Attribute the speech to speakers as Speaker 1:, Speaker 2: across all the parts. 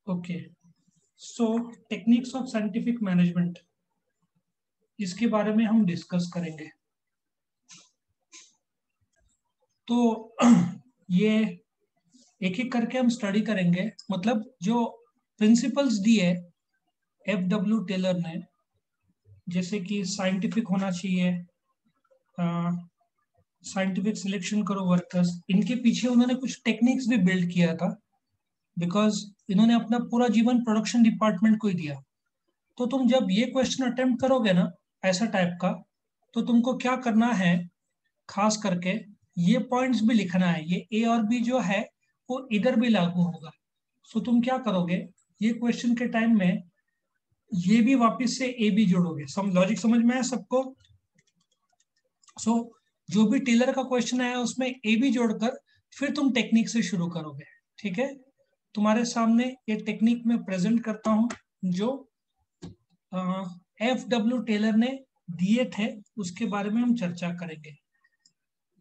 Speaker 1: Okay, so techniques of scientific management, इसके बारे में हम डिस्कस करेंगे। तो ये एक एक करके हम स्टडी करेंगे। मतलब जो प्रिंसिपल्स दिए एफ.डब्ल्यू. टेलर ने, जैसे कि साइंटिफिक होना चाहिए, साइंटिफिक सिलेक्शन करो वर्कर्स, इनके पीछे उन्होंने कुछ टेक्निक्स भी बिल्ड किया था, बिकॉज इन्होंने अपना पूरा जीवन प्रोडक्शन डिपार्टमेंट को ही दिया। तो तुम जब ये क्वेश्चन अटेम्प्ट करोगे ना, ऐसा टाइप का, तो तुमको क्या करना है, खास करके ये पॉइंट्स भी लिखना है। ये ए और बी जो है वो इधर भी लागू होगा। सो तुम क्या करोगे, ये क्वेश्चन के टाइम में ये भी वापस से ए बी जोड़ोगे। लॉजिक समझ में आया सबको? सो जो भी टेलर का क्वेश्चन आया उसमें ए बी जोड़कर फिर तुम टेक्निक से शुरू करोगे। ठीक है, तुम्हारे सामने ये टेक्निक में प्रेजेंट करता हूं जो एफ.डब्ल्यू. टेलर ने दिए थे, उसके बारे में हम चर्चा करेंगे।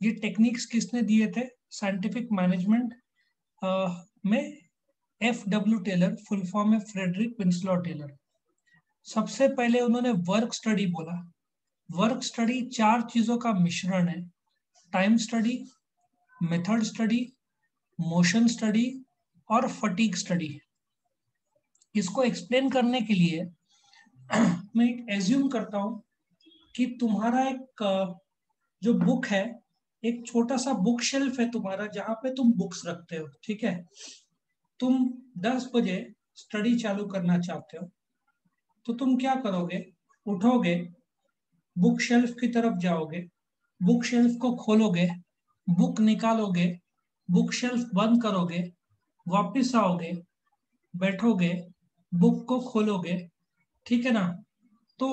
Speaker 1: ये टेक्निक्स किसने दिए थे साइंटिफिक मैनेजमेंट में? एफ.डब्ल्यू. टेलर, फुल फॉर्म है फ्रेडरिक विंसलॉ टेलर। सबसे पहले उन्होंने वर्क स्टडी बोला। वर्क स्टडी चार चीजों का मिश्रण है: time study, method study, motion study और फटीग स्टडी। इसको एक्सप्लेन करने के लिए मैं एक एज्यूम करता हूं कि तुम्हारा एक जो बुक है, एक छोटा सा बुक शेल्फ है तुम्हारा, जहां पे तुम बुक्स रखते हो। ठीक है, तुम 10 बजे स्टडी चालू करना चाहते हो, तो तुम क्या करोगे? उठोगे, बुक शेल्फ की तरफ जाओगे, बुक शेल्फ को खोलोगे, बुक निकालोगे, बुक शेल्फ बंद करोगे, वापिस आओगे, बैठोगे, बुक को खोलोगे। ठीक है ना? तो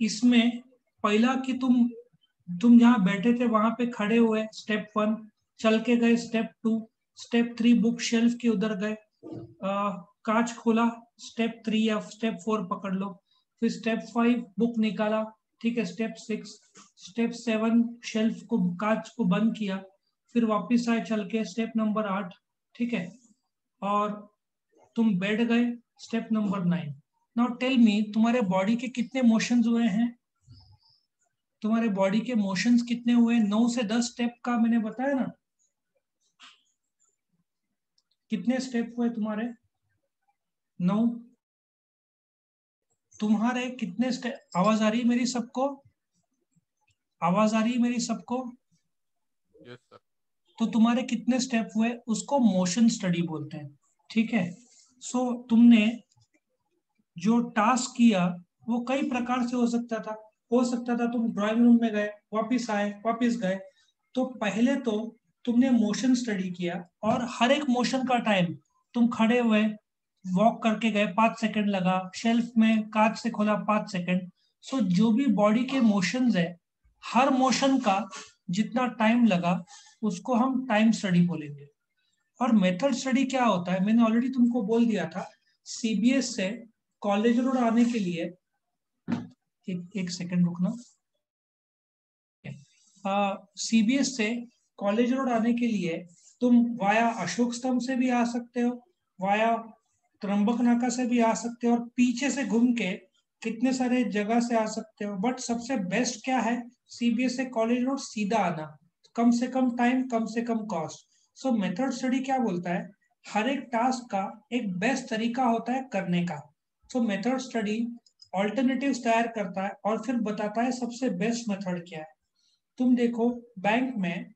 Speaker 1: इसमें पहला कि तुम जहाँ बैठे थे वहां पे खड़े हुए, स्टेप 1, चल के गए स्टेप 2, स्टेप 3 बुक शेल्फ के उधर गए, कांच खोला, स्टेप 3 या स्टेप 4 पकड़ लो, फिर स्टेप 5 बुक निकाला। ठीक है, स्टेप 6, स्टेप 7 शेल्फ को, कांच को बंद किया, फिर वापिस आए चल के स्टेप नंबर 8। ठीक है, और तुम बैठ गए, step number 9। Now tell me, तुम्हारे बॉडी के कितने मोशंस हुए हैं? तुम्हारे बॉडी के मोशंस कितने हुए? 9 से 10 स्टेप का मैंने बताया ना। कितने स्टेप हुए तुम्हारे? 9। तुम्हारे कितने स्टेप? आवाज आ रही है मेरी सबको? आवाज आ रही है मेरी सबको?
Speaker 2: Yes sir.
Speaker 1: तो तुम्हारे कितने स्टेप हुए, उसको मोशन स्टडी बोलते हैं। ठीक है, सो तुमने जो टास्क किया वो कई प्रकार से हो सकता था। हो सकता था तुम ड्राइंग रूम में गए, वापिस आए, वापिस गए। तो पहले तो तुमने मोशन स्टडी किया, और हर एक मोशन का टाइम, तुम खड़े हुए, वॉक करके गए 5 सेकंड लगा, शेल्फ में कांच से खोला 5 सेकंड। सो जो भी बॉडी के मोशंस है, हर मोशन का जितना टाइम लगा उसको हम टाइम स्टडी बोलेंगे। और मेथड स्टडी क्या होता है, मैंने ऑलरेडी तुमको बोल दिया था। सीबीएस से कॉलेज रोड आने के लिए, एक सेकंड रुकना। सीबीएस से कॉलेज रोड आने के लिए तुम वाया अशोक स्तंभ से भी आ सकते हो, वाया त्रंबक नाका से भी आ सकते हो, और पीछे से घूम के कितने सारे जगह से आ सकते हो। बट सबसे बेस्ट क्या है, सीबीएस से कॉलेज रोड सीधा आना, कम से कम टाइम, कम से कम कॉस्ट। सो मेथड स्टडी क्या बोलता है, हर एक टास्क का एक बेस्ट तरीका होता है करने का। सो मेथड स्टडी ऑल्टरनेटिव्स तैयार करता है और फिर बताता है सबसे बेस्ट मेथड क्या है। तुम देखो, बैंक में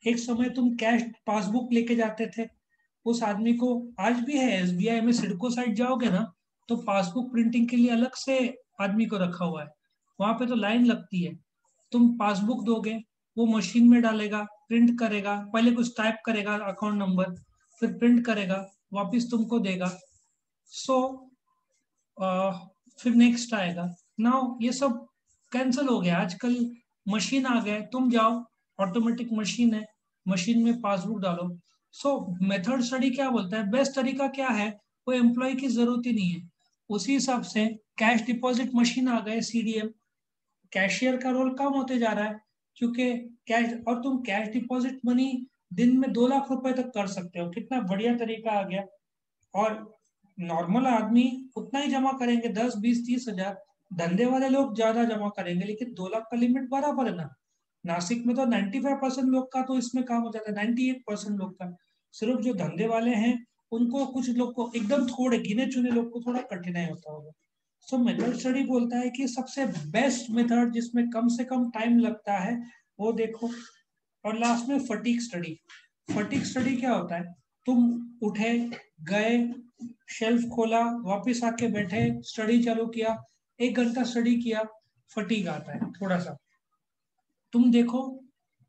Speaker 1: एक समय तुम कैश पासबुक लेके जाते थे, उस आदमी को, आज भी है एसबीआई में, सिडको साइड जाओगे ना, तो पासबुक प्रिंटिंग के लिए अलग से आदमी को रखा हुआ है, वहां पे तो लाइन लगती है। तुम पासबुक दोगे, वो मशीन में डालेगा, प्रिंट करेगा, पहले कुछ टाइप करेगा अकाउंट नंबर, फिर प्रिंट करेगा, वापिस तुमको देगा। सो फिर नेक्स्ट आएगा। नाउ ये सब कैंसिल हो गया, आजकल मशीन आ गए, तुम जाओ, ऑटोमेटिक मशीन है, मशीन में पासबुक डालो। सो मेथड स्टडी क्या बोलता है, बेस्ट तरीका क्या है, वो एम्प्लॉय की जरूरत ही नहीं है। उसी हिसाब से कैश डिपॉजिट मशीन आ गए, सीडीएम, कैशियर का रोल कम होते जा रहा है, क्योंकि कैश, और तुम कैश डिपॉजिट मनी दिन में 2 लाख रुपए तक कर सकते हो, कितना बढ़िया तरीका आ गया। और नॉर्मल आदमी उतना ही जमा करेंगे, 10, 20, 30 हजार। धंधे वाले लोग ज्यादा जमा करेंगे, लेकिन 2 लाख का लिमिट बराबर है ना। नासिक में तो 95% लोग का तो इसमें काम हो जाता है, 98% लोग का। सिर्फ जो धंधे वाले हैं उनको, कुछ लोग को, एकदम थोड़े गिने चुने लोग को थोड़ा कठिनाई होता होगा। सो मेथड स्टडी बोलता है कि सबसे बेस्ट मेथड जिसमें कम से कम टाइम लगता है वो देखो। और लास्ट में फटीक स्टडी। फटीक स्टडी क्या होता है? तुम उठे, गए, शेल्फ खोला, वापस आके बैठे, स्टडी चालू किया, 1 घंटा स्टडी किया, फटीक आता है थोड़ा सा। तुम देखो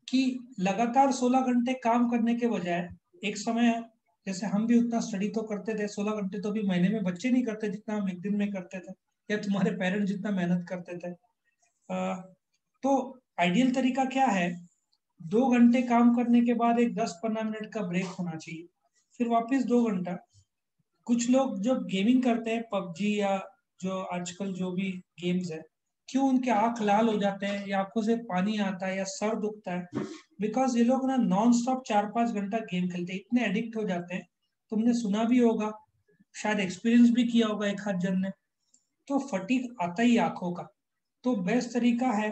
Speaker 1: कि लगातार 16 घंटे काम करने के बजाय, एक समय जैसे हम भी उतना स्टडी तो करते थे, 16 घंटे तो भी महीने में बच्चे नहीं करते जितना हम एक दिन में करते थे, या तुम्हारे पेरेंट्स जितना मेहनत करते थे। तो आइडियल तरीका क्या है? 2 घंटे काम करने के बाद एक 10-15 मिनट का ब्रेक होना चाहिए, फिर वापस 2 घंटा। कुछ लोग जो गेमिंग करते हैं, पबजी या जो आजकल जो भी गेम्स है, क्यों उनके आंख लाल हो जाते हैं या आंखों से पानी आता है या सर दुखता है? बिकॉज ये लोग ना नॉन स्टॉप 4-5 घंटा गेम खेलते हैं, इतने एडिक्ट हो जाते हैं। तुमने सुना भी होगा, शायद एक्सपीरियंस भी किया होगा एक आध जन ने। तो फटीग आता ही आंखों का। तो बेस्ट तरीका है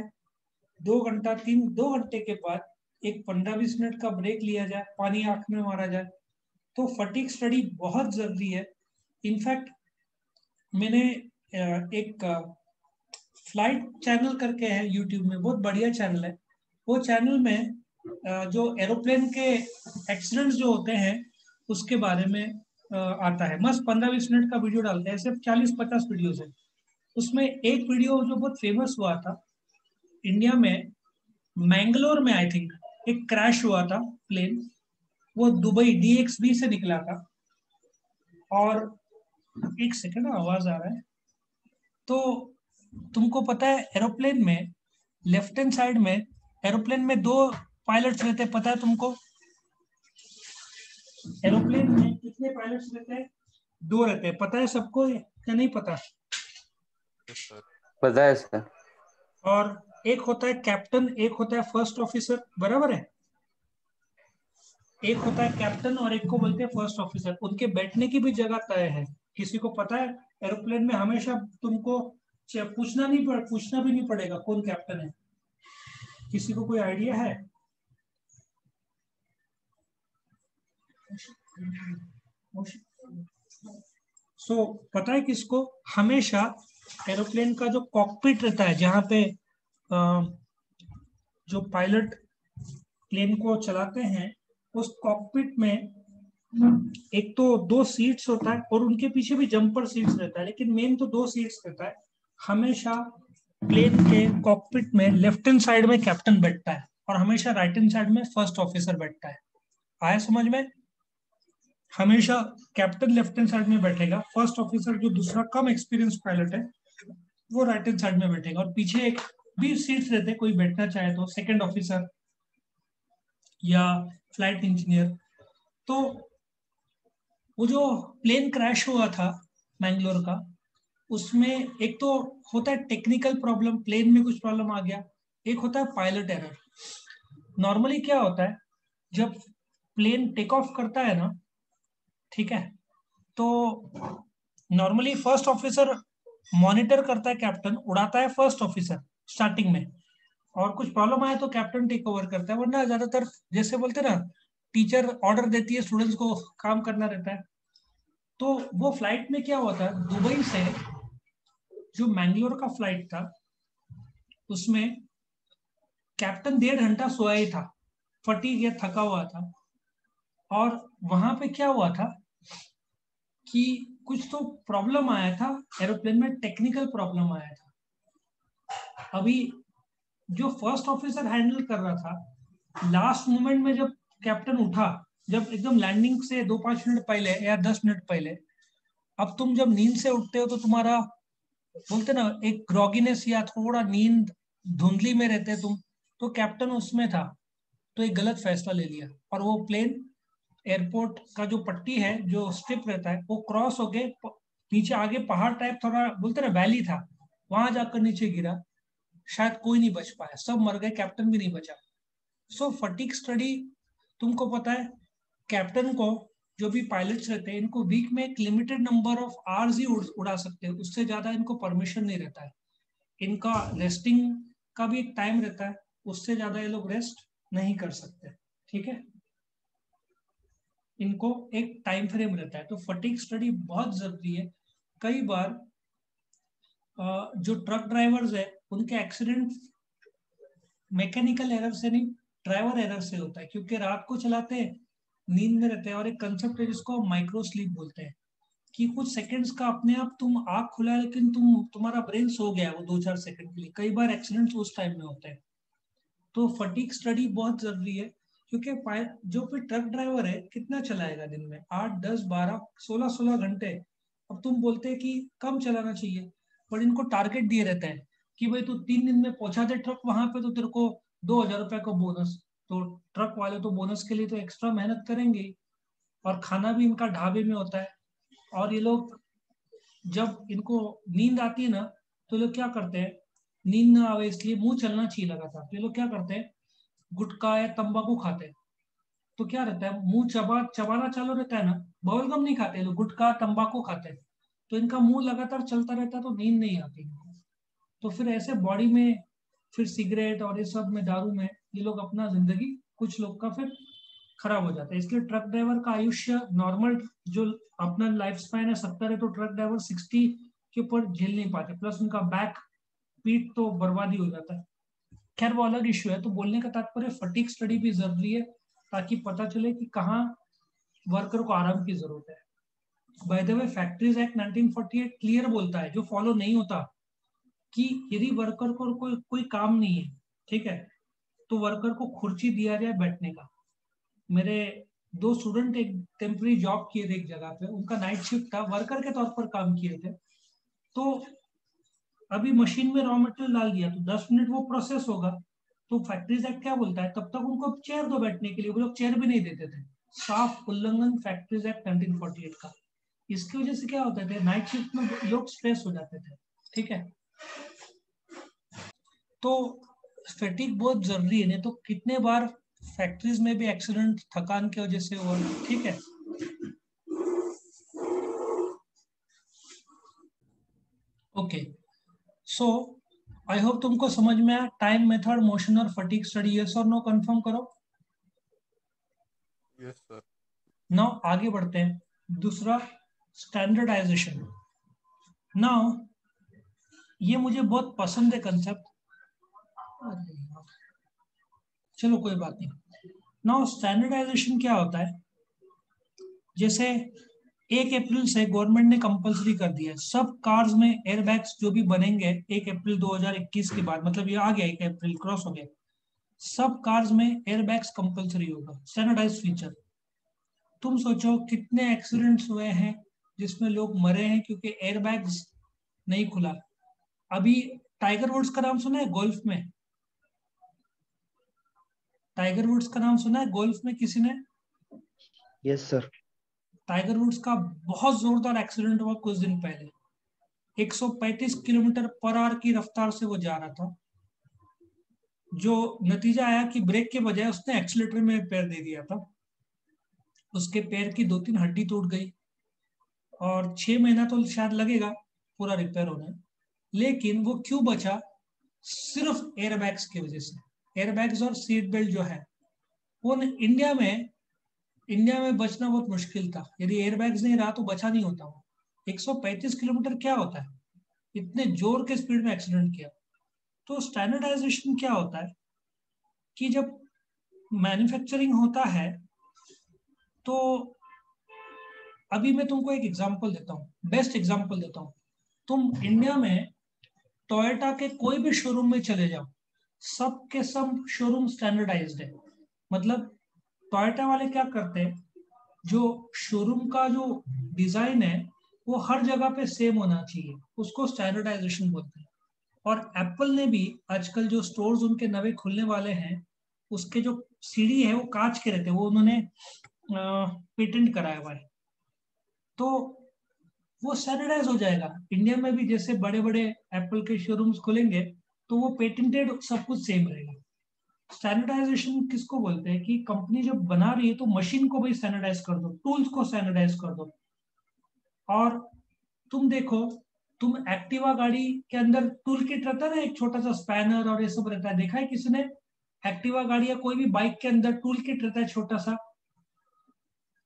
Speaker 1: 2 घंटा, 2 घंटे के बाद एक 15-20 मिनट का ब्रेक लिया जाए, पानी आंख में मारा जाए। तो फटीग स्टडी बहुत जरूरी है। इनफैक्ट मैंने एक फ्लाइट चैनल करके है यूट्यूब में, बहुत बढ़िया चैनल है। वो चैनल में जो एरोप्लेन के एक्सीडेंट्स जो होते हैं उसके बारे में आता है। मस्त 15-20 मिनट का वीडियो डालते हैं, सिर्फ 40-50 वीडियोज है। उसमें एक वीडियो जो बहुत फेमस हुआ था इंडिया में, मैंगलोर में आई थिंक, एक क्रैश हुआ था प्लेन। वो दुबई DXB से निकला था। और एक सेकंड, आवाज आ रहा है। तो तुमको पता है एरोप्लेन में लेफ्ट हैंड साइड में, एरोप्लेन में 2 पायलट्स रहते हैं, पता है तुमको? एरोप्लेन में कितने पायलट्स रहते हैं? 2 रहते हैं, पता है सबको या नहीं पता?
Speaker 2: Yes sir.
Speaker 3: पता है सर।
Speaker 1: और एक होता है कैप्टन, एक होता है फर्स्ट ऑफिसर, बराबर है? एक होता है कैप्टन और एक को बोलते हैं फर्स्ट ऑफिसर। उनके बैठने की भी जगह तय है। किसी को पता है? एरोप्लेन में हमेशा तुमको पूछना भी नहीं पड़ेगा कौन कैप्टन है। किसी को कोई आइडिया है? पता है किसको? हमेशा एरोप्लेन का जो कॉकपिट रहता है, जहां पे जो पायलट प्लेन को चलाते हैं, उस कॉकपिट में एक तो 2 सीट्स होता है और उनके पीछे भी जंपर सीट्स रहता है, लेकिन मेन तो 2 सीट्स रहता है। हमेशा प्लेन के कॉकपिट में लेफ्ट हैंड साइड में कैप्टन बैठता है और हमेशा राइट हैंड साइड में फर्स्ट ऑफिसर बैठता है। आया समझ में? हमेशा कैप्टन लेफ्ट हैंड साइड में बैठेगा, फर्स्ट ऑफिसर जो दूसरा कम एक्सपीरियंस पायलट है वो राइट हैंड साइड में बैठेगा, और पीछे एक भी सीट्स रहते हैं, कोई बैठना चाहे तो, सेकंड ऑफिसर या फ्लाइट इंजीनियर। तो वो जो प्लेन क्रैश हुआ था मैंगलोर का, उसमें एक तो होता है टेक्निकल प्रॉब्लम, प्लेन में कुछ प्रॉब्लम आ गया, एक होता है पायलट एरर। नॉर्मली क्या होता है, जब प्लेन टेक ऑफ करता है ना, ठीक है, तो नॉर्मली फर्स्ट ऑफिसर मॉनिटर करता है, कैप्टन उड़ाता है फर्स्ट ऑफिसर स्टार्टिंग में, और कुछ प्रॉब्लम आए तो कैप्टन टेक ओवर करता है। वरना ज्यादातर जैसे बोलते ना, टीचर ऑर्डर देती है, स्टूडेंट्स को काम करना रहता है। तो वो फ्लाइट में क्या हुआ था, दुबई से जो मैंगलोर का फ्लाइट था, उसमें कैप्टन 1.5 घंटा सोया ही था, फटीग या थका हुआ था। और वहां पे क्या हुआ था कि कुछ तो प्रॉब्लम आया था एरोप्लेन में, टेक्निकल प्रॉब्लम आया था। अभी जो फर्स्ट ऑफिसर हैंडल कर रहा था, लास्ट मोमेंट में जब कैप्टन उठा, जब एकदम लैंडिंग से 2-5 मिनट पहले या 10 मिनट पहले, अब तुम जब नींद से उठते हो तो तुम्हारा, बोलते ना, एक ग्रॉगीनेस या थोड़ा नींद धुंधली में रहते तुम, तो कैप्टन उसमें था, तो एक गलत फैसला ले लिया, और वो प्लेन एयरपोर्ट का जो पट्टी है, जो स्ट्रिप रहता है, वो क्रॉस होके नीचे आगे पहाड़ टाइप थोड़ा, बोलते ना वैली था, वहां जाकर नीचे गिरा। शायद कोई नहीं बच पाया, सब मर गए, कैप्टन भी नहीं बचा। सो फटीग स्टडी, तुमको पता है कैप्टन को जो भी पायलट्स रहते हैं इनको वीक में एक लिमिटेड नंबर ऑफ आवर्स ही उड़ा सकते हैं, उससे ज्यादा इनको परमिशन नहीं रहता है। इनका रेस्टिंग का भी एक टाइम रहता है, उससे ज्यादा ये लोग रेस्ट नहीं कर सकते। ठीक है, इनको एक टाइम फ्रेम रहता है। तो फटीग स्टडी बहुत जरूरी है। कई बार जो ट्रक ड्राइवर्स है उनके एक्सीडेंट मैकेनिकल एरर से नहीं, ड्राइवर एरर से होता है, क्योंकि रात को चलाते हैं, नींद में रहते हैं। और एक कंसेप्ट है जिसको माइक्रो स्लीप बोलते हैं, कि कुछ सेकंड्स का अपने आप तुम आंख खुला है लेकिन तुम्हारा ब्रेन सो गया है वो 2-4 सेकंड के लिए। कई बार एक्सीडेंट्स उस टाइम में होते हैं। तो फटीग स्टडी बहुत जरूरी है, क्योंकि जो भी ट्रक ड्राइवर है कितना चलाएगा दिन में, 8, 10, 12, 16 घंटे। अब तुम बोलते हैं कि कम चलाना चाहिए, पर इनको टारगेट दिए रहते हैं कि भाई तू 3 दिन में पहुंचा दे ट्रक वहां पे तो तेरे को 2,000 रुपए का बोनस। तो ट्रक वाले तो बोनस के लिए तो एक्स्ट्रा मेहनत करेंगे, और खाना भी इनका ढाबे में होता है। और ये लोग जब इनको नींद आती है ना, तो लोग क्या करते हैं, नींद ना आवे इसलिए मुंह चलना चाहिए लगातार, तो ये लोग क्या करते हैं, गुटखा या तंबाकू खाते हैं। तो क्या रहता है, मुंह चबाना चालू रहता है ना, बबल गम नहीं खाते लोग, गुटखा तंबाकू खाते हैं। तो इनका मुंह लगातार चलता रहता है, तो नींद नहीं आती इनको। तो फिर ऐसे बॉडी में फिर सिगरेट और ये सब में, दारू में ये लोग अपना जिंदगी कुछ लोग का फिर खराब हो जाता है। इसलिए ट्रक ड्राइवर का आयुष्य नॉर्मल जो अपना लाइफ स्पैन है 70 है, तो ट्रक ड्राइवर 60 के ऊपर झेल नहीं पाते, प्लस उनका बैक पीठ तो बर्बादी हो जाता है। खैर वो अलग इश्यू है। तो बोलने का तात्पर्य फटीग स्टडी भी जरूरी है, ताकि पता चले कि कहाँ वर्कर को आराम की जरूरत है। By the way factories act 1948 clear बोलता है, जो फॉलो नहीं होता, कि यदि वर्कर को कोई काम नहीं है, ठीक है, तो वर्कर को कुर्सी दिया जाए बैठने का। मेरे 2 स्टूडेंट एक टेम्पररी जॉब किए थे एक जगह पे, उनका नाइट शिफ्ट था, वर्कर के तौर पर काम किए थे। तो अभी मशीन में रॉ मटेरियल डाल दिया तो 10 मिनट वो प्रोसेस होगा। तो फैक्ट्रीज एक्ट क्या बोलता है, तब तक उनको चेयर दो बैठने के लिए, वो लोग चेयर भी नहीं देते थे। साफ उल्लंघन फैक्ट्रीज एक्ट 1948 का। इसकी वजह से क्या होता था, नाइट शिफ्ट में लोग स्ट्रेस हो जाते थे। ठीक है, तो फैटिग बहुत जरूरी है, नहीं तो कितने बार फैक्ट्रीज में भी एक्सीडेंट थकान की वजह से हुआ। ठीक है, ओके। सो आई होप तुमको समझ में आया टाइम मेथड, मोशन और फटीग स्टडी। यस और नो कंफर्म करो।
Speaker 2: Yes sir.
Speaker 1: नाउ आगे बढ़ते हैं। दूसरा, स्टैंडर्डाइजेशन। नाउ ये मुझे बहुत पसंद है कंसेप्ट। चलो कोई बात नहीं। नाउ स्टैंडर्डाइजेशन क्या होता है, जैसे 1 अप्रैल से गवर्नमेंट ने कंपलसरी कर दिया है सब कार्स में एयरबैग्स जो भी बनेंगे 1 अप्रैल 2021 के बाद, मतलब ये आ गया 1 अप्रैल क्रॉस हो गया, सब कार्स में एयरबैग्स कंपलसरी होगा, स्टैंडर्डाइज फीचर। तुम सोचो कितने एक्सीडेंट्स हुए हैं जिसमें लोग मरे हैं क्योंकि एयरबैग्स नहीं खुला। अभी टाइगर वुड्स का नाम सुना है गोल्फ में? टाइगर वुड्स का नाम सुना है गोल्फ में किसी ने?
Speaker 3: Yes sir.
Speaker 1: टाइगर वुड्स का बहुत जोरदार एक्सीडेंट हुआ कुछ दिन पहले। 135 किलोमीटर पर आवर की रफ्तार से वो जा रहा था। जो नतीजा आया कि ब्रेक के बजाय उसने एक्सीलेटर में पैर दे दिया था। उसके पैर की 2-3 हड्डी टूट गई, और 6 महीना तो शायद लगेगा पूरा रिपेयर होने। लेकिन वो क्यों बचा? सिर्फ एयरबैग्स की वजह से। एयरबैग्स और सीट बेल्ट जो है वो इंडिया में बचना बहुत मुश्किल था। यदि एयरबैग्स नहीं रहा तो बचा नहीं होता वो। 135 किलोमीटर क्या होता है, इतने जोर के स्पीड में एक्सीडेंट किया। तो स्टैंडर्डाइजेशन क्या होता है कि जब मैन्युफैक्चरिंग होता है, तो अभी मैं तुमको एक एग्जांपल देता हूँ, बेस्ट एग्जांपल देता हूँ। तुम इंडिया में टोयोटा के कोई भी शोरूम में चले जाओ, सब के सब शोरूम स्टैंडर्डाइज्ड है। मतलब टोयोटा वाले क्या करते हैं, जो शोरूम का जो डिजाइन है वो हर जगह पे सेम होना चाहिए, उसको स्टैंडर्डाइजेशन बोलते हैं। और एप्पल ने भी आजकल जो स्टोर्स उनके नए खुलने वाले हैं, उसके जो सीढ़ी है वो कांच के रहते हैं, वो उन्होंने पेटेंट कराया हुआ है। तो वो स्टैंडर्डाइज हो जाएगा। इंडिया में भी जैसे बड़े बड़े एप्पल के शोरूम्स खुलेंगे तो वो पेटेंटेड सब कुछ सेम रहेगा। स्टैंडर्डाइजेशन किसको बोलते हैं कि कंपनी जब बना रही है तो मशीन को भी स्टैंडर्डाइज कर दो, टूल्स को स्टैंडर्डाइज कर दो। और तुम देखो, तुम एक्टिवा गाड़ी के अंदर टूल किट रहता है ना, एक छोटा सा स्पैनर और ये सब रहता है, देखा है किसी ने? एक्टिवा गाड़ी या कोई भी बाइक के अंदर टूल किट रहता है, छोटा सा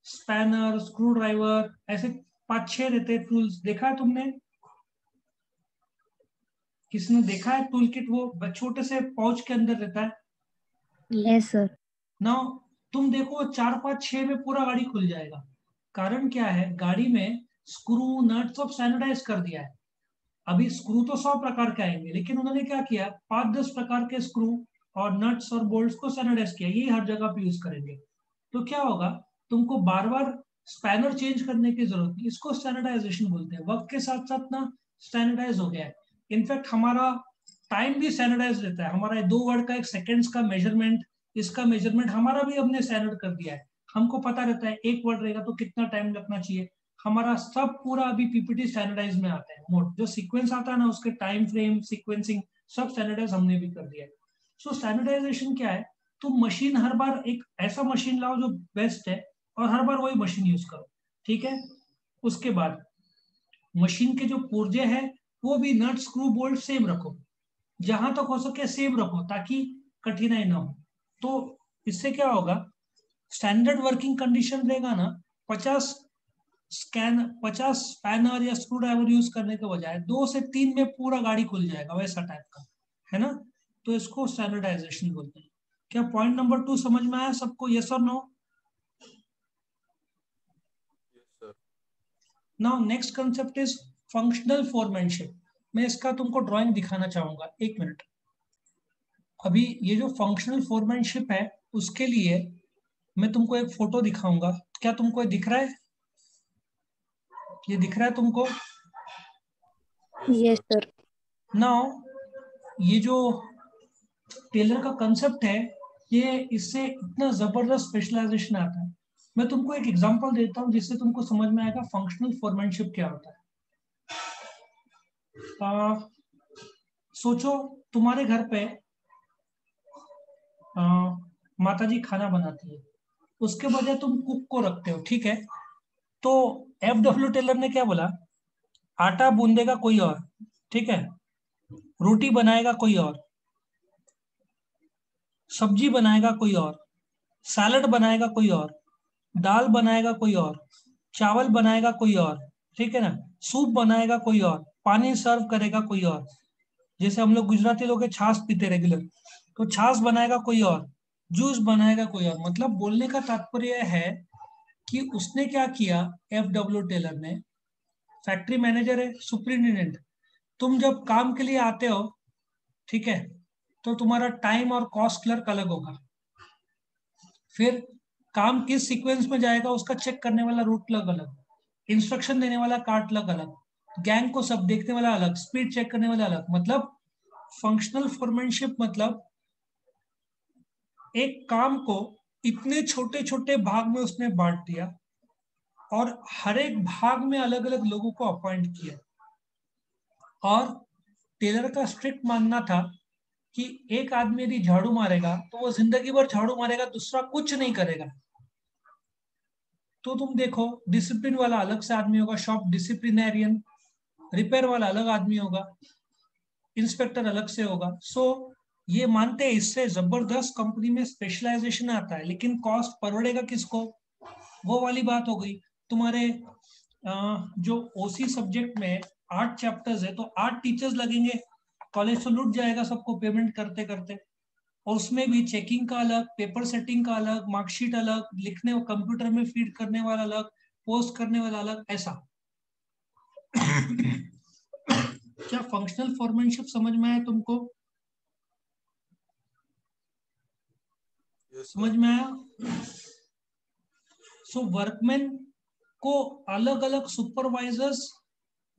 Speaker 1: स्पैनर, स्क्रू ड्राइवर, ऐसे 5-6 रहते हैं टूल्स, देखा है तुमने? किसने देखा है टूल किट? वो छोटे से पाउच के अंदर रहता है।
Speaker 4: Yes sir.
Speaker 1: ना, तुम देखो 4-5-6 में पूरा गाड़ी खुल जाएगा। कारण क्या है? गाड़ी में स्क्रू नट सब स्टैंडर्डाइज कर दिया है। अभी स्क्रू तो 100 प्रकार के आएंगे, लेकिन उन्होंने क्या किया, 5-10 प्रकार के स्क्रू और नट्स और बोल्ट्स को स्टैंडर्डाइज किया, ये हर जगह पे यूज करेंगे। तो क्या होगा, तुमको बार बार स्पैनर चेंज करने की जरूरत नहीं। इसको स्टैंडर्डाइजेशन बोलते हैं। वक्त के साथ साथ ना स्टैंडर्डाइज हो गया है। इनफैक्ट हमारा टाइम भी स्टैंडर्डाइज रहता है। हमारा 2 वर्ड का, 1 सेकेंड्स का मेजरमेंट, इसका मेजरमेंट हमारा भी हमने स्टैंडर्ड कर दिया है। हमको पता रहता है 1 वर्ड रहेगा तो कितना टाइम लगना चाहिए। हमारा सब पूरा अभी पीपीटी स्टैंडर्डाइज में आता है। मोड जो सीक्वेंस आता है ना, उसके टाइम फ्रेम, सीक्वेंसिंग सब स्टैंडर्डाइज हमने भी कर दिया है। सो स्टैंडर्डाइजेशन क्या है? तुम मशीन हर बार एक ऐसा मशीन लाओ जो बेस्ट है और हर बार वही मशीन यूज करो, ठीक है? उसके बाद मशीन के जो पुर्जे हैं वो भी नट स्क्रू बोल्ट सेम रखो, जहां तक हो सके सेम रखो, ताकि कठिनाई ना हो। तो इससे क्या होगा, स्टैंडर्ड वर्किंग कंडीशन रहेगा ना, 50 स्पैनर या स्क्रू ड्राइवर यूज करने के बजाय 2 से 3 में पूरा गाड़ी खुल जाएगा, वैसा टाइप का है ना। तो इसको स्टैंडर्डाइजेशन बोलते हैं। क्या पॉइंट नंबर 2 समझ में आया सबको? यस और no?
Speaker 2: Yes, sir.
Speaker 1: Now next concept is functional foremanship. मैं इसका तुमको ड्राइंग दिखाना चाहूंगा, 1 मिनट। अभी ये जो फंक्शनल फोरमैनशिप है, उसके लिए मैं तुमको एक फोटो दिखाऊंगा। क्या तुमको ये दिख रहा है? ये दिख रहा है तुमको?
Speaker 2: Yes,
Speaker 4: yes
Speaker 2: sir.
Speaker 4: Sir.
Speaker 1: Now ये जो टेलर का कंसेप्ट है, ये इससे इतना जबरदस्त स्पेशलाइजेशन आता है। मैं तुमको एक एग्जांपल देता हूँ जिससे तुमको समझ में आएगा फंक्शनल फोरमैनशिप क्या होता है। सोचो तुम्हारे घर पे माता जी खाना बनाती है, उसके बजाय तुम कुक को रखते हो, ठीक है? तो FW टेलर ने क्या बोला, आटा बूंदेगा कोई और, ठीक है, रोटी बनाएगा कोई और, सब्जी बनाएगा कोई और, सैलड बनाएगा कोई और, दाल बनाएगा कोई और, चावल बनाएगा कोई और, ठीक है ना, सूप बनाएगा कोई और, पानी सर्व करेगा कोई और। जैसे हम लोग गुजराती लोग हैं, छाछ पीते रेगुलर, तो छाछ बनाएगा कोई और, जूस बनाएगा कोई और। मतलब बोलने का तात्पर्य है कि उसने क्या किया, FW टेलर ने, फैक्ट्री मैनेजर है, सुपरिटेंडेंट, तुम जब काम के लिए आते हो, ठीक है, तो तुम्हारा टाइम और कॉस्ट क्लर्क अलग होगा। फिर काम किस सीक्वेंस में जाएगा उसका चेक करने वाला रूट अलग अलग, इंस्ट्रक्शन देने वाला कार्ट अलग अलग, गैंग को सब देखने वाला अलग, स्पीड चेक करने वाला अलग। मतलब फंक्शनल फोरमैनशिप मतलब एक काम को इतने छोटे छोटे भाग में उसने बांट दिया और हर एक भाग में अलग अलग लोगों को अपॉइंट किया। और टेलर का स्ट्रिक्ट मानना था कि एक आदमी यदि झाड़ू मारेगा तो वो जिंदगी भर झाड़ू मारेगा, दूसरा कुछ नहीं करेगा। तो तुम देखो, डिसिप्लिन वाला अलग से आदमी होगा, शॉप डिसिप्लिनेरियन, रिपेयर वाला अलग आदमी होगा, इंस्पेक्टर अलग से होगा। सो ये मानते हैं इससे जबरदस्त कंपनी में स्पेशलाइजेशन आता है, लेकिन कॉस्ट पड़ेगा किसको, वो वाली बात हो गई। तुम्हारे जो ओसी सब्जेक्ट में 8 चैप्टर्स है, तो 8 टीचर्स लगेंगे, कॉलेज तो लूट जाएगा सबको पेमेंट करते करते। और उसमें भी चेकिंग का अलग, पेपर सेटिंग का अलग, मार्कशीट अलग, लिखने और कंप्यूटर में फीड करने वाला अलग, पोस्ट करने वाला अलग, ऐसा। क्या फंक्शनल फोरमैनशिप समझ में आया तुमको?
Speaker 2: Yes,
Speaker 1: समझ
Speaker 2: sir.
Speaker 1: में आया? सो वर्कमैन को अलग अलग सुपरवाइजर्स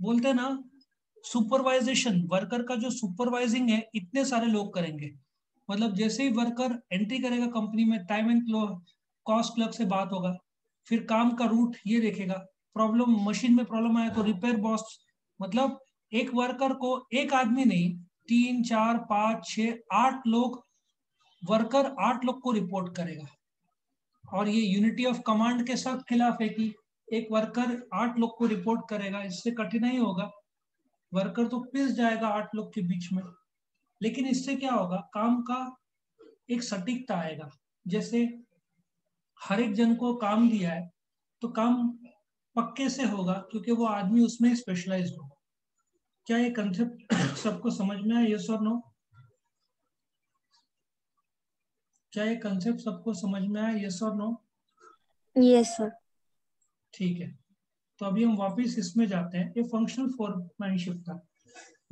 Speaker 1: बोलते हैं ना। सुपरवाइजेशन, वर्कर का जो सुपरवाइजिंग है, इतने सारे लोग करेंगे। मतलब जैसे ही वर्कर एंट्री करेगा कंपनी में, टाइम एंड कॉस्ट क्लर्क से बात होगा, फिर काम का रूट ये देखेगा, प्रॉब्लम मशीन में प्रॉब्लम आया तो रिपेयर बॉस। मतलब एक वर्कर को एक आदमी नहीं, 3, 4, 5, 6, 8 लोग वर्कर 8 लोग को रिपोर्ट करेगा, और ये यूनिटी ऑफ कमांड के साथ खिलाफ है कि एक वर्कर 8 लोग को रिपोर्ट करेगा, इससे कठिनाई होगा, वर्कर तो पिस जाएगा 8 लोग के बीच में। लेकिन इससे क्या होगा, काम का एक सटीकता आएगा। जैसे हर एक जन को काम दिया है तो काम पक्के से होगा, क्योंकि वो आदमी उसमें स्पेशलाइज्ड होगा। क्या ये कंसेप्ट सबको समझ में आया, यस और नो? क्या ये कंसेप्ट सबको समझ में आया, यस और नो?
Speaker 4: Yes sir.
Speaker 1: ठीक है, तो अभी हम वापस इसमें जाते हैं। ये फंक्शनल फोरमैनशिप था।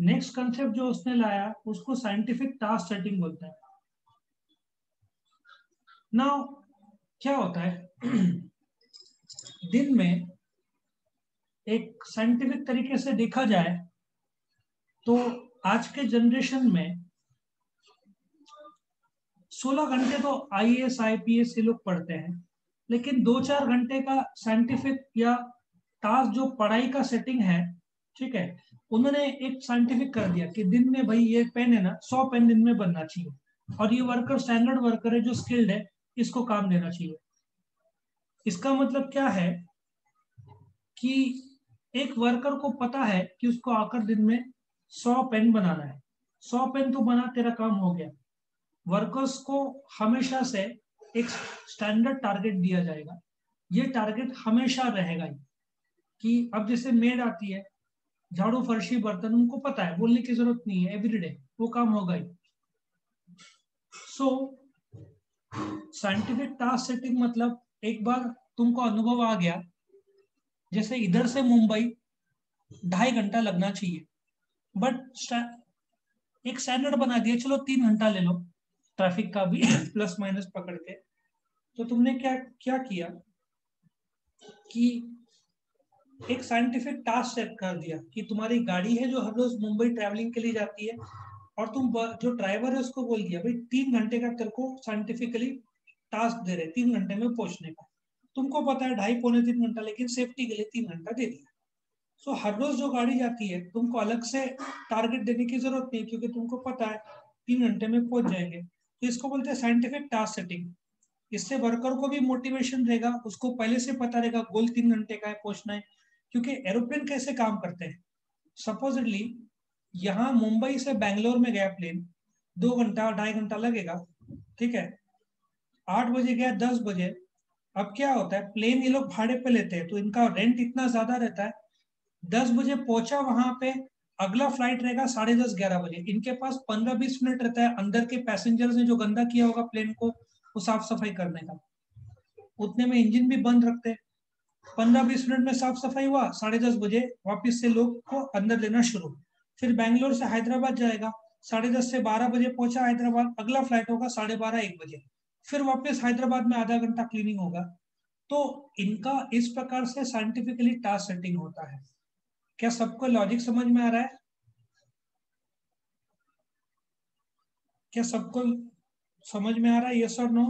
Speaker 1: नेक्स्ट कंसेप्ट जो उसने लाया उसको साइंटिफिक टास्क सेटिंग बोलते हैं। नाउ क्या होता है दिन में एक साइंटिफिक तरीके से देखा जाए तो आज के जनरेशन में 16 घंटे तो आईएएस आईपीएस ये लोग पढ़ते हैं, लेकिन 2-4 घंटे का साइंटिफिक या टास्क जो पढ़ाई का सेटिंग है, ठीक है, उन्होंने एक साइंटिफिक कर दिया कि दिन में भाई ये पेन है ना, 100 पेन दिन में बनना चाहिए, और ये वर्कर स्टैंडर्ड वर्कर है जो स्किल्ड है, इसको काम देना चाहिए। इसका मतलब क्या है कि एक वर्कर को पता है कि उसको आकर दिन में 100 पेन बनाना है, 100 पेन तो बना, तेरा काम हो गया। वर्कर्स को हमेशा से एक स्टैंडर्ड टारगेट दिया जाएगा, ये टारगेट हमेशा रहेगा ही। कि अब जैसे मेड आती है, झाड़ू फर्शी बर्तन, उनको पता है, बोलने की जरूरत नहीं है, एवरीडे वो काम होगा ही। सो साइंटिफिक टास्क सेटिंग मतलब एक बार तुमको अनुभव आ गया, जैसे इधर से मुंबई 2.5 घंटा लगना चाहिए, बट एक स्टैंडर्ड बना दिया, चलो 3 घंटा ले लो, ट्रैफिक का भी प्लस माइनस पकड़ के। तो तुमने क्या क्या किया कि एक साइंटिफिक टास्क सेट कर दिया कि तुम्हारी गाड़ी है जो हर रोज मुंबई ट्रैवलिंग के लिए जाती है, और तुम जो ड्राइवर है उसको बोल दिया भाई 3 घंटे का तेरे को साइंटिफिकली टास्क दे रहे, 3 घंटे में पहुंचने का। तुमको पता है 2.5-3 घंटा, लेकिन सेफ्टी के लिए 3 घंटा दे दिया। सो हर रोज जो गाड़ी जाती है तुमको अलग से टारगेट देने की जरूरत नहीं, क्योंकि तुमको पता है 3 घंटे में पहुंच जाएंगे। तो इसको बोलते हैं साइंटिफिक टास्क सेटिंग। इससे वर्कर को भी मोटिवेशन रहेगा, उसको पहले से पता रहेगा गोल 3 घंटे का है, पहुंचना है। क्योंकि एरोप्लेन कैसे काम करते हैं, सपोजिटली यहाँ मुंबई से बैंगलोर में गया प्लेन, 2 घंटा 2.5 घंटा लगेगा, ठीक है, 8 बजे गया 10 बजे। अब क्या होता है, प्लेन ये लोग भाड़े पे लेते हैं तो इनका रेंट इतना ज्यादा रहता है, 10 बजे पहुंचा वहां पे, अगला फ्लाइट रहेगा 10:30-11 बजे, इनके पास 15-20 मिनट रहता है अंदर के पैसेंजर्स ने जो गंदा किया होगा प्लेन को वो साफ सफाई करने का। उतने में इंजन भी बंद रखते हैं, 15-20 मिनट में साफ सफाई हुआ, 10:30 बजे वापिस से लोग को अंदर लेना शुरू। फिर बैंगलोर से हैदराबाद जाएगा, 10:30 से 12 बजे पहुंचा हैदराबाद, अगला फ्लाइट होगा 12:30-1 बजे, फिर वापस हैदराबाद में आधा घंटा क्लीनिंग होगा। तो इनका इस प्रकार से साइंटिफिकली टास्क सेटिंग होता है। क्या सबको लॉजिक समझ में आ रहा है? क्या सबको समझ में आ रहा है, यस और नो?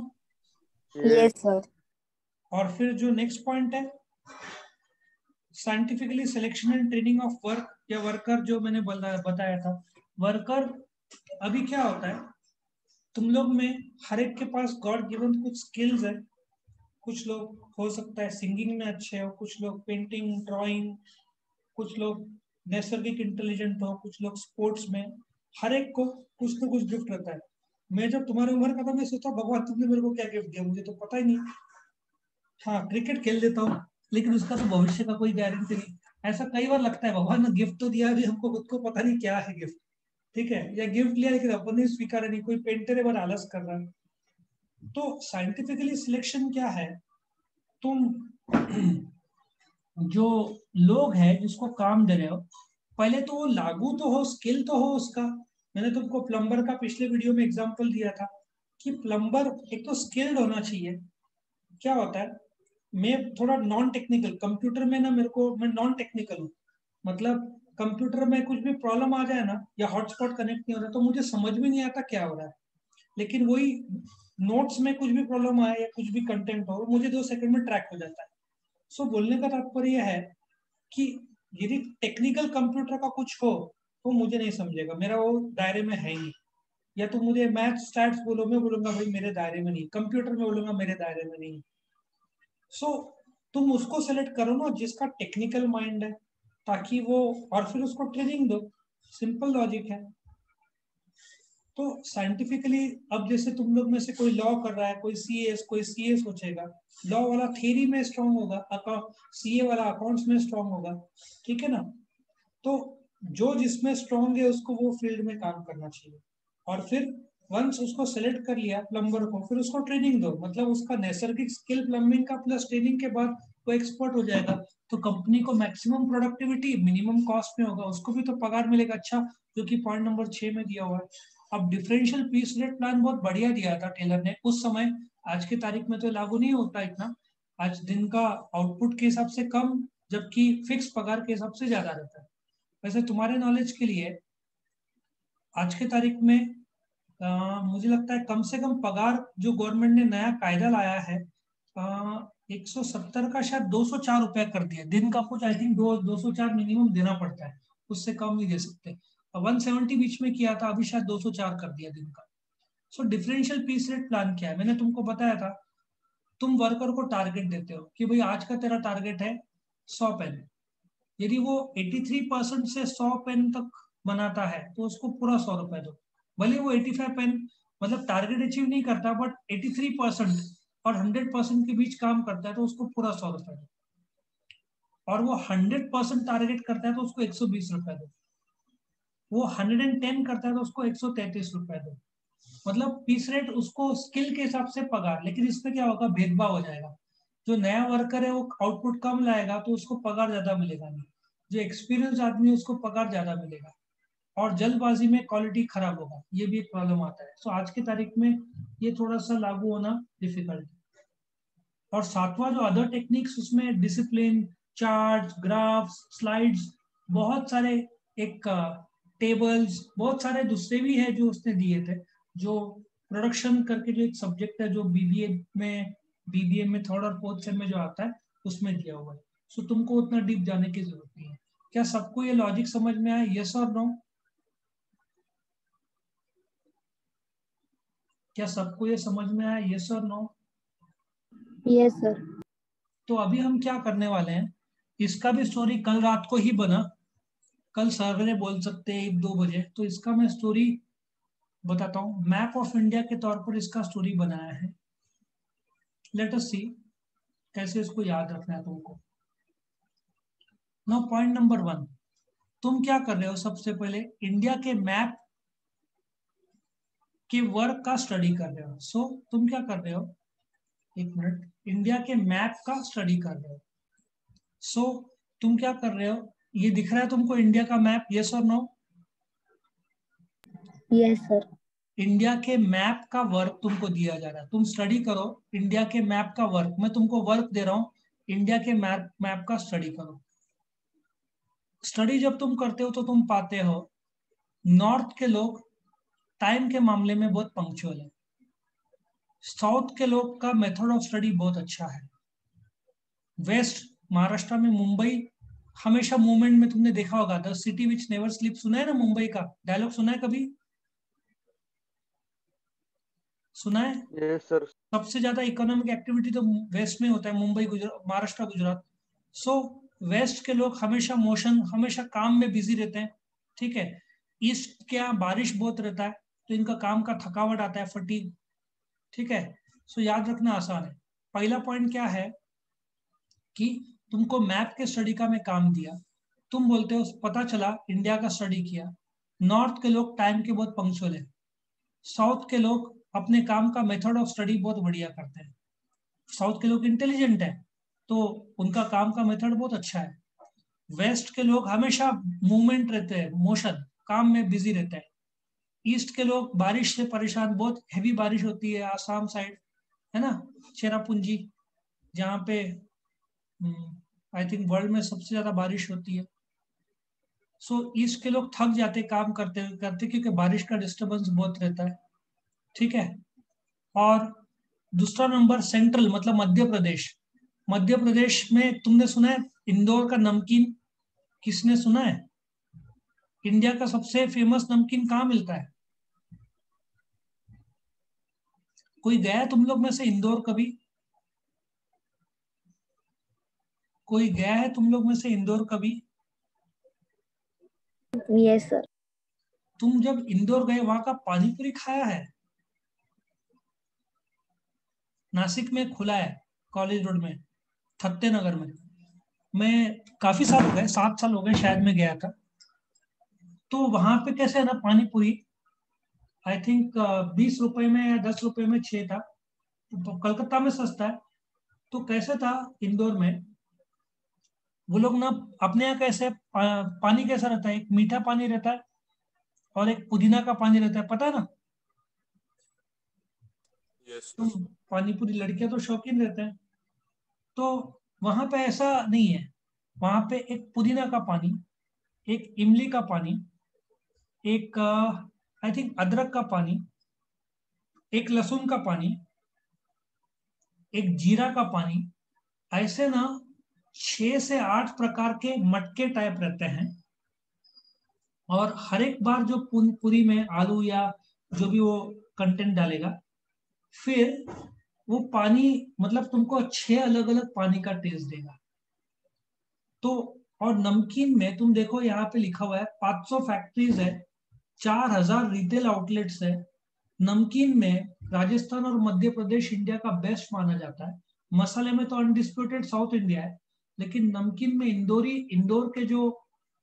Speaker 4: Yes sir.
Speaker 1: और फिर जो नेक्स्ट पॉइंट है, scientifically selection and training of work या वर्कर, जो मैंने बताया था। वर्कर अभी क्या होता है, तुम लोग में हर एक के पास गॉड गिवन कुछ स्किल्स है। कुछ लोग हो सकता है सिंगिंग में अच्छे हो, कुछ लोग पेंटिंग ड्राइंग, कुछ लोग नैसर्गिक इंटेलिजेंट हो, कुछ लोग स्पोर्ट्स में। हर एक को कुछ ना कुछ गिफ्ट रहता है। मैं जब तुम्हारी उम्र का था मैं सोचा भगवान तुमने मेरे को क्या गिफ्ट दिया, मुझे तो पता ही नहीं। हाँ, क्रिकेट खेल लेता हूँ, लेकिन उसका तो भविष्य का कोई गारंटी नहीं। ऐसा कई बार लगता है भगवान ने गिफ्ट तो दिया, अभी हमको खुद को पता नहीं क्या है गिफ्ट, ठीक है, या गिफ्ट लिया लेकिन अपन ने स्वीकार नहीं। कोई पेंटर है बड़ा आलस कर रहा है। तो साइंटिफिकली सिलेक्शन क्या है, तुम जो लोग हैं जिसको काम दे रहे हो, पहले तो वो लागू तो हो, स्किल तो हो उसका। मैंने तुमको प्लम्बर का पिछले वीडियो में एग्जांपल दिया था कि प्लम्बर एक तो स्किल्ड होना चाहिए। क्या होता है, मैं थोड़ा नॉन टेक्निकल, कंप्यूटर में ना मेरे को, मैं नॉन टेक्निकल हूँ, मतलब कंप्यूटर में कुछ भी प्रॉब्लम आ जाए ना, या हॉटस्पॉट कनेक्ट नहीं हो रहा, तो मुझे समझ में नहीं आता क्या हो रहा है। लेकिन वही नोट्स में कुछ भी प्रॉब्लम आए या कुछ भी कंटेंट हो, मुझे 2 सेकंड में ट्रैक हो जाता है। सो बोलने का तात्पर्य यह है कि यदि टेक्निकल कंप्यूटर का कुछ हो तो मुझे नहीं समझेगा, मेरा वो दायरे में है ही नहीं। या तुम मुझे मैथ स्टैट्स बोलो, मैं बोलूंगा भाई मेरे दायरे में नहीं, कंप्यूटर में बोलूंगा मेरे दायरे में नहीं। सो तुम उसको सेलेक्ट करो ना जिसका टेक्निकल माइंड है, ताकि वो, और फिर उसको ट्रेनिंग दो। सिंपल लॉजिक है। तो साइंटिफिकली अब जैसे तुम लोग में से कोई लॉ कर रहा है, कोई सीए सोचेगा, लॉ वाला थ्योरी में स्ट्रांग होगा, सीए वाला अकाउंट्स में स्ट्रांग होगा, ठीक है ना। तो जो जिसमें स्ट्रांग है उसको वो फील्ड में काम करना चाहिए। और फिर वंस उसको सेलेक्ट कर लिया प्लम्बर को, फिर उसको ट्रेनिंग दो, मतलब उसका नैसर्गिक स्किल प्लम्बिंग का प्लस ट्रेनिंग के बाद वो एक्सपर्ट हो जाएगा। तो कंपनी को मैक्सिमम प्रोडक्टिविटी मिनिमम कॉस्ट में होगा, उसको भी तो पगार मिलेगा अच्छा, जो कि पॉइंट नंबर 6 में दिया हुआ है। अब डिफरेंशियल पीस रेट प्लान बहुत बढ़िया दिया था टेलर ने उस समय, आज की तारीख में तो लागू नहीं होता इतना, आज दिन का आउटपुट के हिसाब से कम, जबकि फिक्स पगार के हिसाब से ज्यादा रहता है। वैसे तुम्हारे नॉलेज के लिए आज की तारीख में मुझे लगता है कम से कम पगार जो गवर्नमेंट ने नया कायदा लाया है, 170 का शायद 204 रुपया कर दिया दिन का, कुछ आई थिंक 204 मिनिमम देना पड़ता है, उससे कम नहीं दे सकते। 170 बीच में किया था, अभी शायद 204 कर दिया दिन का। सो डिफरेंशियल पीस रेट प्लान क्या है, मैंने तुमको बताया था। तुम वर्कर को टारगेट देते हो कि भाई आज का तेरा टारगेट है 100 पेन, यदि वो 83% से 100 पेन तक बनाता है तो उसको पूरा 100 रुपए दो। भले वो 85 पेन मतलब टारगेट अचीव नहीं करता, बट 83% और 100% के बीच काम करता है तो उसको पूरा 100 रुपए दो। और वो 100% टारगेट करता है तो उसको 120 रुपए दो। वो 110 करता है तो उसको 133 रुपए दो। मतलब पीस रेट उसको स्किल के हिसाब से पगार, लेकिन इसमें क्या होगा, भेदभाव हो जाएगा। जो नया वर्कर है वो आउटपुट कम लाएगा तो उसको पगार ज्यादा मिलेगा नहीं, जो एक्सपीरियंस आदमी है उसको पगार ज्यादा मिलेगा। और जल्दबाजी में क्वालिटी खराब होगा, ये भी एक प्रॉब्लम आता है। सो आज की तारीख में ये थोड़ा सा लागू होना डिफिकल्ट है। और सातवां जो अदर टेक्निक्स, उसमें डिसिप्लिन, चार्ट, ग्राफ्स, स्लाइड्स, बहुत सारे, एक टेबल्स, बहुत सारे दूसरे भी है जो उसने दिए थे। जो प्रोडक्शन करके जो एक सब्जेक्ट है जो बीबीए में थर्ड और फोर्थ सेम में जो आता है उसमें दिया हुआ है। सो तुमको उतना डीप जाने की जरूरत नहीं है। क्या सबको ये लॉजिक समझ में आया, यस और नो? क्या सबको ये समझ में आया, यस और नो?
Speaker 4: Yes, sir.
Speaker 1: तो अभी हम क्या करने वाले हैं, इसका भी स्टोरी कल रात को ही बना, कल सवेरे बोल सकते हैं 1-2 बजे, तो इसका मैं स्टोरी बताता हूँ। मैप ऑफ इंडिया के तौर पर इसका स्टोरी बनाया है। लेट अस सी कैसे इसको याद रखना है तुमको। नाउ पॉइंट नंबर 1, तुम क्या कर रहे हो, सबसे पहले इंडिया के मैप के वर्क का स्टडी कर रहे हो। सो तुम क्या कर रहे हो, एक मिनट, इंडिया के मैप का स्टडी कर रहे हो। सो तुम क्या कर रहे हो, ये दिख रहा है तुमको इंडिया का मैप, यस और नो?
Speaker 4: Yes, sir.
Speaker 1: इंडिया के मैप का वर्क तुमको दिया जा रहा है, तुम स्टडी करो इंडिया के मैप का वर्क। मैं तुमको वर्क दे रहा हूँ, इंडिया के मैप का स्टडी करो। स्टडी जब तुम करते हो तो तुम पाते हो नॉर्थ के लोग टाइम के मामले में बहुत पंक्चुअल है, साउथ के लोग का मेथड ऑफ स्टडी बहुत अच्छा है, वेस्ट महाराष्ट्र में मुंबई हमेशा मूवमेंट में, तुमने देखा होगा the city which never sleep, सुना है ना मुंबई का डायलॉग, सुना है कभी? सुना है?
Speaker 2: Yes, sir.
Speaker 1: सबसे ज्यादा इकोनॉमिक एक्टिविटी तो वेस्ट में होता है, मुंबई, गुजरात, महाराष्ट्र, गुजरात। सो वेस्ट के लोग हमेशा मोशन, हमेशा काम में बिजी रहते हैं, ठीक है। ईस्ट के यहाँ बारिश बहुत रहता है तो इनका काम का थकावट आता है, फटीग, ठीक है। सो याद रखना आसान है। पहला पॉइंट क्या है कि तुमको मैप के स्टडी का मैं काम दिया, तुम बोलते हो पता चला इंडिया का स्टडी किया, नॉर्थ के लोग टाइम के बहुत पंक्चुअल है, साउथ के लोग अपने काम का मेथड ऑफ स्टडी बहुत बढ़िया करते हैं, साउथ के लोग इंटेलिजेंट है तो उनका काम का मेथड बहुत अच्छा है, वेस्ट के लोग हमेशा मूवमेंट रहते हैं, मोशन, काम में बिजी रहते हैं, ईस्ट के लोग बारिश से परेशान, बहुत हैवी बारिश होती है आसाम साइड, है ना, चेरापूंजी, जहाँ पे आई थिंक वर्ल्ड में सबसे ज्यादा बारिश होती है। सो ईस्ट के लोग थक जाते काम करते करते, क्योंकि बारिश का डिस्टर्बेंस बहुत रहता है, ठीक है। और दूसरा नंबर सेंट्रल, मतलब मध्य प्रदेश। मध्य प्रदेश में तुमने सुना है इंदौर का नमकीन, किसने सुना है? इंडिया का सबसे फेमस नमकीन कहाँ मिलता है? कोई गया है तुम लोग में से इंदौर कभी? कोई गया है तुम लोग में से इंदौर कभी?
Speaker 4: Yes sir.
Speaker 1: तुम जब इंदौर गए वहां का पानी पूरी खाया है? नासिक में खुला है, कॉलेज रोड में, थत्ते नगर में। मैं काफी साल हो गए, 7 साल हो गए शायद मैं गया था। तो वहां पे कैसे है ना, पानी पूरी आई थिंक 20 रुपए में या 10 रुपए में 6 था। तो कलकत्ता में सस्ता है। तो कैसे था इंदौर में, वो लोग ना अपने यहाँ कैसे पानी कैसा रहता है, एक मीठा पानी रहता है और एक पुदीना का पानी रहता है, पता है ना?
Speaker 2: Yes, sir.
Speaker 1: तुम पानी पूरी लड़कियां तो शौकीन रहते हैं। तो वहां पे ऐसा नहीं है। वहां पे एक पुदीना का पानी, एक इमली का पानी, एक आई थिंक अदरक का पानी, एक लहसुन का पानी, एक जीरा का पानी, ऐसे ना 6 से 8 प्रकार के मटके टाइप रहते हैं। और हर एक बार जो पूरी में आलू या जो भी वो कंटेंट डालेगा, फिर वो पानी मतलब तुमको 6 अलग अलग पानी का टेस्ट देगा। तो और नमकीन में तुम देखो यहाँ पे लिखा हुआ है 500 फैक्ट्रीज है, 4000 रिटेल आउटलेट्स है। नमकीन में राजस्थान और मध्य प्रदेश इंडिया का बेस्ट माना जाता है। मसाले में तो अनडिस्प्यूटेड साउथ इंडिया है, लेकिन नमकीन में इंदौर के जो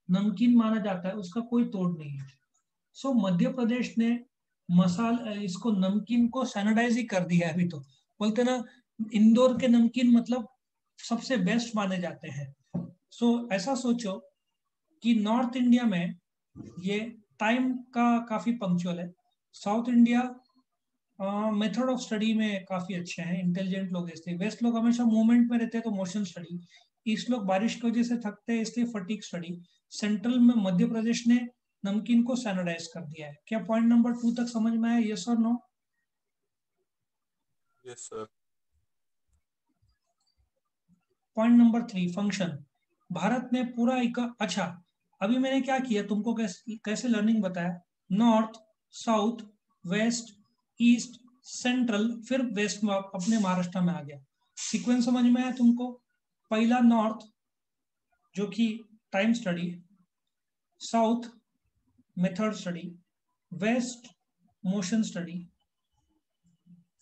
Speaker 1: नमकीन माना जाता है उसका कोई तोड़ नहीं है। सो मध्य प्रदेश ने इसको नमकीन को सैनिटाइज ही कर दिया है अभी। तो बोलते ना इंदौर के नमकीन मतलब सबसे बेस्ट माने जाते हैं। सो ऐसा सोचो कि नॉर्थ इंडिया में ये टाइम का काफी पंक्चुअल है। South India method of study में काफी अच्छे हैं, इंटेलिजेंट लोग इसलिए। वेस्ट लोग हमेशा मूवमेंट में रहते हैं तो मोशन स्टडी। ईस्ट लोग बारिश की वजह से थकते हैं इसलिए फटीक स्टडी। सेंट्रल में मध्य प्रदेश ने नमकीन को सैनिटाइज कर दिया है। क्या पॉइंट नंबर 2 तक समझ में आया, यस और no?
Speaker 2: Yes, sir.
Speaker 1: Point number 3, function. Bharat में पूरा अच्छा, अभी मैंने क्या किया तुमको कैसे लर्निंग बताया। North, south, west, east, central, फिर वेस्ट में अपने महाराष्ट्र में आ गया। सीक्वेंस समझ में आया तुमको? पहला नॉर्थ जो कि time study, south method study, west motion study,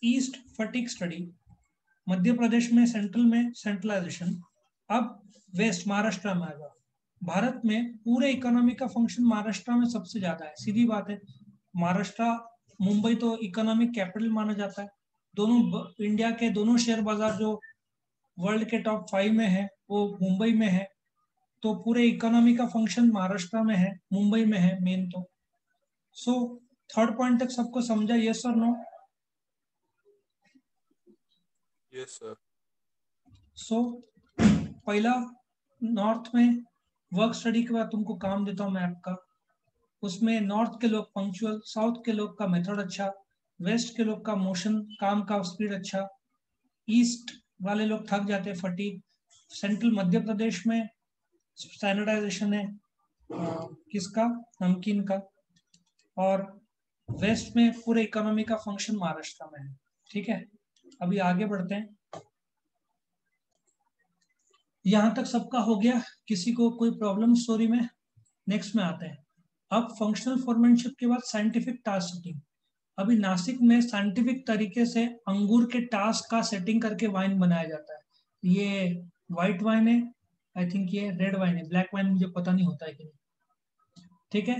Speaker 1: east fatigue study, Madhya Pradesh में सेंट्रल में सेंट्रलाइजेशन, अब वेस्ट महाराष्ट्र में आएगा। भारत में पूरे इकोनॉमी का फंक्शन महाराष्ट्र में सबसे ज्यादा है, सीधी बात है। महाराष्ट्र, मुंबई तो इकोनॉमिक कैपिटल माना जाता है। दोनों इंडिया के दोनों शेयर बाजार जो वर्ल्ड के टॉप 5 में है वो मुंबई में है। तो पूरे इकोनॉमी का फंक्शन महाराष्ट्र में है, मुंबई में है मेन तो। सो थर्ड पॉइंट तक सबको समझा, यस और नो?
Speaker 2: Yes, sir.
Speaker 1: सो पहला नॉर्थ में वर्क स्टडी के बाद तुमको काम देता हूँ मैं आपका। उसमें नॉर्थ के लोग पंक्चुअल, साउथ के लोग का मेथड अच्छा, वेस्ट के लोग का मोशन काम का स्पीड अच्छा, ईस्ट वाले लोग थक जाते हैं फटीग, सेंट्रल मध्य प्रदेश में स्टैंडर्डाइजेशन है किसका, नमकीन का, और वेस्ट में पूरे इकोनॉमी का फंक्शन महाराष्ट्र में है। ठीक है, अभी आगे बढ़ते हैं। यहां तक सबका हो गया, किसी को कोई प्रॉब्लम स्टोरी में? नेक्स्ट में आते हैं। अब फंक्शनल फॉर्मेनशिप के बाद साइंटिफिक टास्क सेटिंग। अभी नासिक में साइंटिफिक तरीके से अंगूर के टास्क का सेटिंग करके वाइन बनाया जाता है। ये व्हाइट वाइन है, आई थिंक ये रेड वाइन है, ब्लैक वाइन मुझे पता नहीं होता है कि नहीं। ठीक है,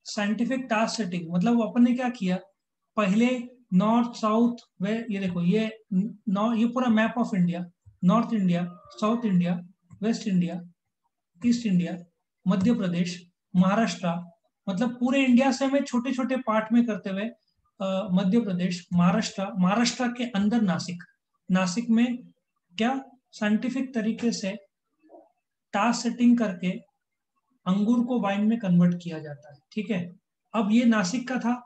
Speaker 1: साइंटिफिक टास्क सेटिंग मतलब अपन ने क्या किया, पहले नॉर्थ साउथ वे, ये देखो ये पूरा map of India, north India, south India, west India, east India, Madhya Pradesh, Maharashtra, मतलब पूरे इंडिया से हमें छोटे छोटे पार्ट में करते हुए मध्य प्रदेश, महाराष्ट्र, महाराष्ट्र के अंदर नासिक, नासिक में क्या साइंटिफिक तरीके से टास्क सेटिंग करके अंगूर को वाइन में कन्वर्ट किया जाता है। ठीक है, अब ये नासिक का था।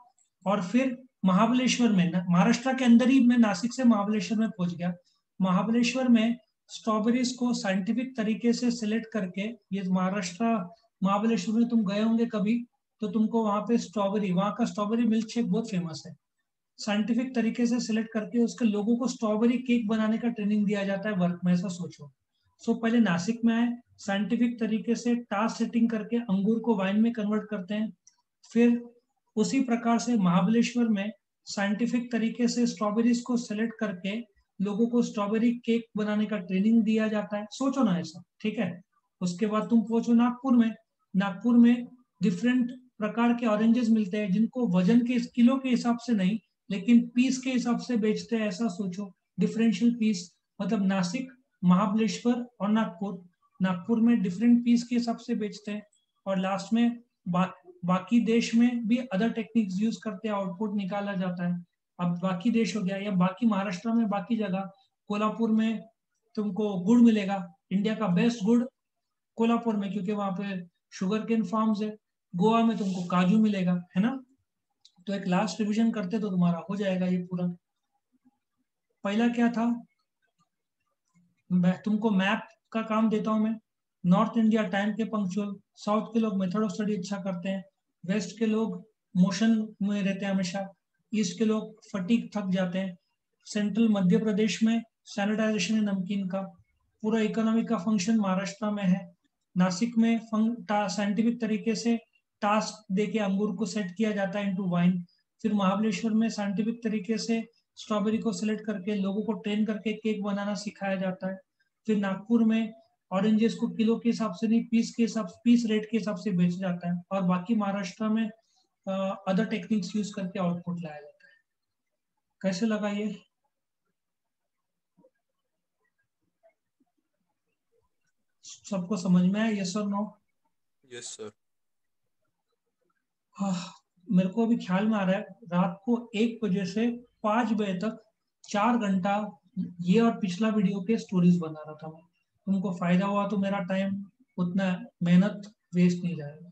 Speaker 1: और फिर महाबलेश्वर में, महाराष्ट्र के अंदर ही मैं नासिक से महाबलेश्वर में पहुंच गया। महाबलेश्वर में स्ट्रॉबेरीज को साइंटिफिक तरीके से सिलेक्ट करके, ये महाराष्ट्र महाबलेश्वर में तुम गए होंगे कभी तो तुमको वहां पे स्ट्रॉबेरी, वहां का स्ट्रॉबेरी मिल्क शेक बहुत फेमस है। साइंटिफिक तरीके से सिलेक्ट करके उसके लोगों को स्ट्रॉबेरी केक बनाने का ट्रेनिंग दिया जाता है वर्क में, ऐसा सोचो। सो पहले नासिक में आए, साइंटिफिक तरीके से टास्क सेटिंग करके अंगूर को वाइन में कन्वर्ट करते हैं। फिर उसी प्रकार से महाबलेश्वर में साइंटिफिक तरीके से स्ट्रॉबेरीज को सिलेक्ट करके लोगों को स्ट्रॉबेरी केक बनाने का ट्रेनिंग दिया जाता है। सोचो ना ऐसा, ठीक है। उसके बाद तुम पहुंचो नागपुर में। नागपुर में डिफरेंट प्रकार के ऑरेंजेस मिलते हैं जिनको वजन के किलो के हिसाब से नहीं लेकिन पीस के हिसाब से बेचते हैं, ऐसा सोचो। डिफरेंशियल पीस, मतलब नासिक, महाबलेश्वर और नागपुर, नागपुर में डिफरेंट पीस के हिसाब से बेचते हैं। और लास्ट में बाकी देश में भी अदर टेक्निक्स यूज करते हैं, आउटपुट निकाला जाता है। अब बाकी देश हो गया या बाकी महाराष्ट्र में, बाकी जगह कोल्हापुर में तुमको गुड़ मिलेगा, इंडिया का बेस्ट गुड़ कोल्हापुर में, क्योंकि वहां पे शुगर केन फार्म्स है। गोवा में तुमको काजू मिलेगा, है ना। तो एक लास्ट रिवीजन करते तो तुम्हारा हो जाएगा ये पूरा। पहला क्या था, तुमको मैप का काम देता हूं मैं। नॉर्थ इंडिया टाइम के पंक्चुअल, साउथ के लोग मेथड ऑफ स्टडी अच्छा करते हैं, वेस्ट के लोग मोशन में रहते हैं हमेशा, ईस्ट के लोग फटीक थक जाते हैं, सेंट्रल मध्य प्रदेश में सैनिटाइजेशन है नमकीन का, पूरा इकोनॉमी का फंक्शन महाराष्ट्र में है, नासिक में साइंटिफिक तरीके से टास्क देके अंगूर को सेट किया जाता है इनटू वाइन, फिर महाबलेश्वर में साइंटिफिक तरीके से स्ट्रॉबेरी को सिलेक्ट करके लोगों को ट्रेन करके केक बनाना सिखाया जाता है, फिर नागपुर में ऑरेंजेस को किलो के हिसाब से नहीं पीस रेट के हिसाब से बेचा जाता है, और बाकी महाराष्ट्र में अदर टेक्निक्स यूज करके आउटपुट लाया जाता है। कैसे लगा ये? सबको समझ में आया? यस और नो?
Speaker 2: Yes sir.
Speaker 1: मेरे को अभी ख्याल में आ रहा है, रात को 1 बजे से 5 बजे तक 4 घंटा ये और पिछला वीडियो के स्टोरीज बना रहा था मैं। तुमको फायदा हुआ तो मेरा टाइम, उतना मेहनत वेस्ट नहीं जाएगा।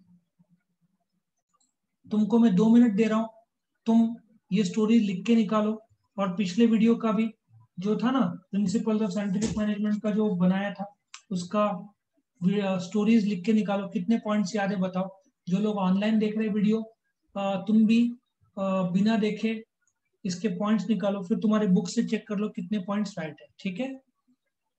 Speaker 1: तुमको मैं 2 मिनट दे रहा हूँ, तुम ये स्टोरी लिख के निकालो, और पिछले वीडियो का भी जो था ना, प्रिंसिपल्स ऑफ साइंटिफिक मैनेजमेंट का जो बनाया था, उसका स्टोरीज लिख के निकालो। कितने पॉइंट्स याद है बताओ। जो लोग ऑनलाइन देख रहे वीडियो, तुम भी बिना देखे इसके पॉइंट्स निकालो, फिर तुम्हारे बुक से चेक कर लो कितने पॉइंट्स राइट है, ठीक है।